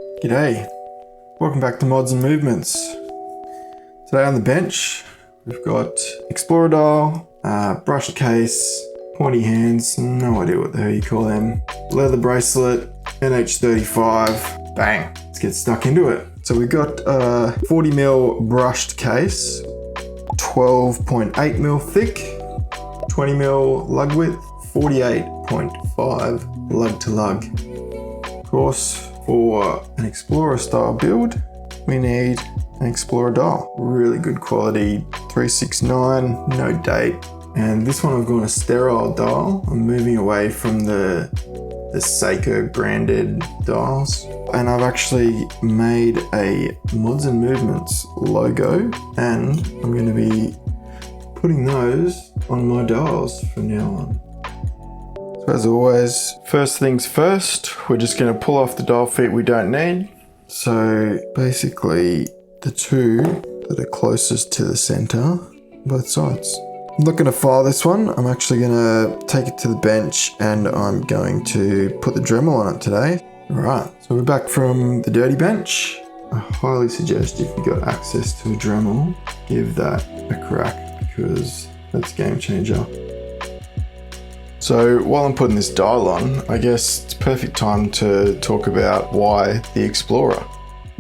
G'day, welcome back to Mods and Movements. Today on the bench, we've got Explorer dial, brushed case, pointy hands, no idea what the hell you call them, leather bracelet, NH35, bang, let's get stuck into it. So we've got a 40mm brushed case, 12.8mm thick, 20mm lug width, 48.5 lug to lug. Of course, for an Explorer style build, we need an Explorer dial. Really good quality, 369, no date. And this one I've gone a sterile dial. I'm moving away from the Seiko branded dials. And I've actually made a Mods and Movements logo, and I'm going to be putting those on my dials from now on. So as always, first things first, we're just going to pull off the dial feet we don't need. So basically the two that are closest to the center, both sides. I'm not going to file this one. I'm actually going to take it to the bench and I'm going to put the Dremel on it today. Alright, so we're back from the dirty bench. I highly suggest if you've got access to a Dremel, give that a crack because that's a game changer. So while I'm putting this dial on, I guess it's perfect time to talk about why the Explorer.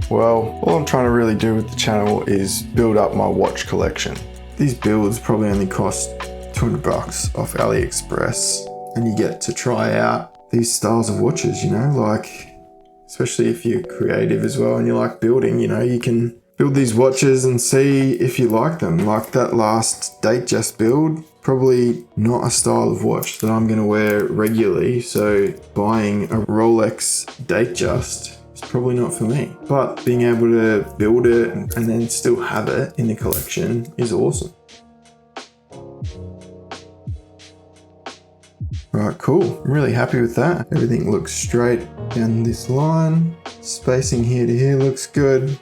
Well, all I'm trying to really do with the channel is build up my watch collection. These builds probably only cost $200 off AliExpress, and you get to try out these styles of watches, you know, like, especially if you're creative as well and you like building, you know, you can build these watches and see if you like them. Like that last Datejust build, probably not a style of watch that I'm going to wear regularly, so buying a Rolex Datejust is probably not for me. But being able to build it and then still have it in the collection is awesome. Alright, cool. I'm really happy with that. Everything looks straight down this line. Spacing here to here looks good.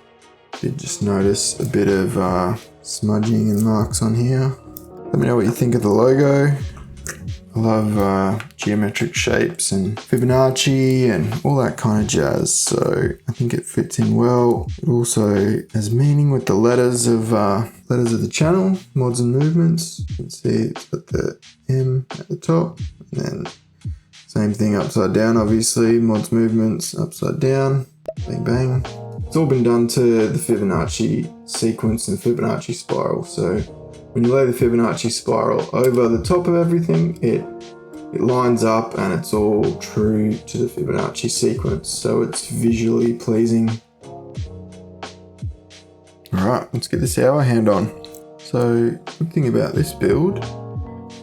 Did just notice a bit of smudging and marks on here. Let me know what you think of the logo. I love geometric shapes and Fibonacci and all that kind of jazz, so I think it fits in well. It also has meaning with the letters of the channel, Mods and Movements. You can see it's got the M at the top, and then same thing upside down, obviously, Mods Movements upside down, bang bang. It's all been done to the Fibonacci sequence and Fibonacci spiral, so when you lay the Fibonacci spiral over the top of everything, it lines up and it's all true to the Fibonacci sequence, so it's visually pleasing. Alright, let's get this hour hand on. So, good thing about this build,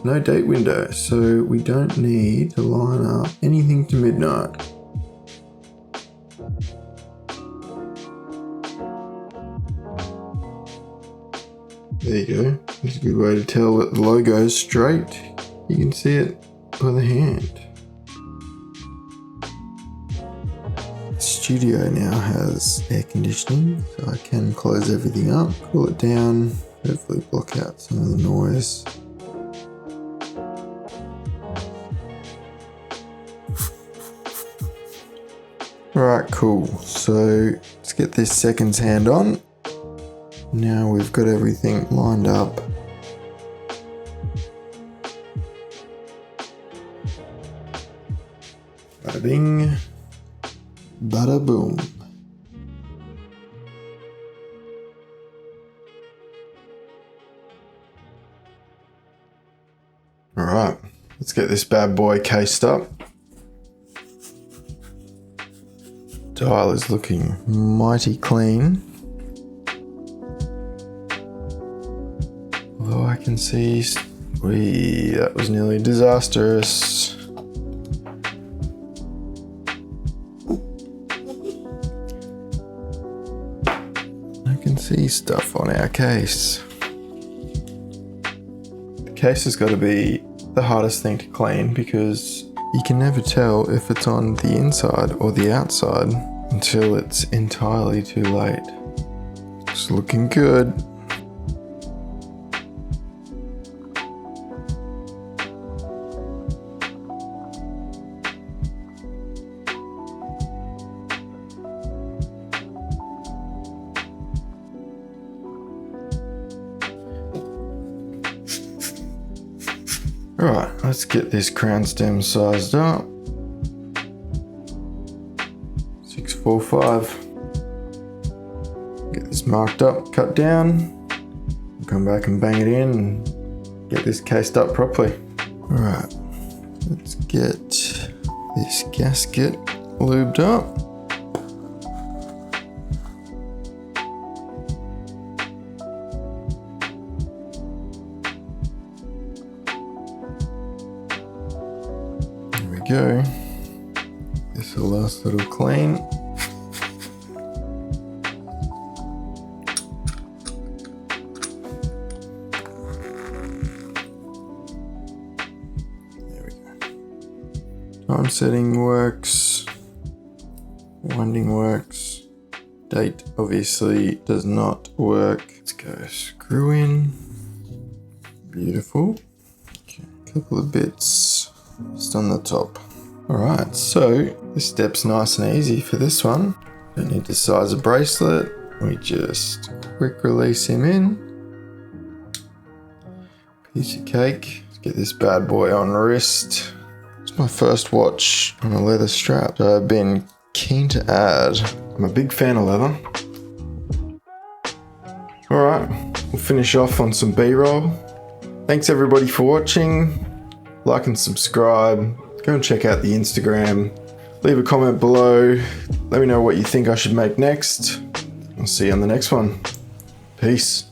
no date window, so we don't need to line up anything to midnight. There you go. It's a good way to tell that the logo is straight. You can see it by the hand. The studio now has air conditioning, so I can close everything up, cool it down, hopefully block out some of the noise. Alright, cool. So let's get this seconds hand on. Now we've got everything lined up. Bada bing, bada boom. Alright, let's get this bad boy cased up. Dial is looking mighty clean. Although I can see, that was nearly disastrous. I can see stuff on our case. The case has got to be the hardest thing to clean because you can never tell if it's on the inside or the outside until it's entirely too late. It's looking good. Alright, let's get this crown stem sized up. 645. Get this marked up, cut down. Come back and bang it in and get this cased up properly. Alright, let's get this gasket lubed up. There we go. This is the last little clean. Time setting works, winding works, date obviously does not work. Let's go screw in, beautiful. Okay, couple of bits just on the top. Alright, so this step's nice and easy for this one. Don't need to size a bracelet, we just quick release him in. Piece of cake, let's get this bad boy on wrist. My first watch on a leather strap, so I've been keen to add. I'm a big fan of leather. Alright, we'll finish off on some B-roll. Thanks everybody for watching. Like and subscribe. Go and check out the Instagram. Leave a comment below. Let me know what you think I should make next. I'll see you on the next one. Peace.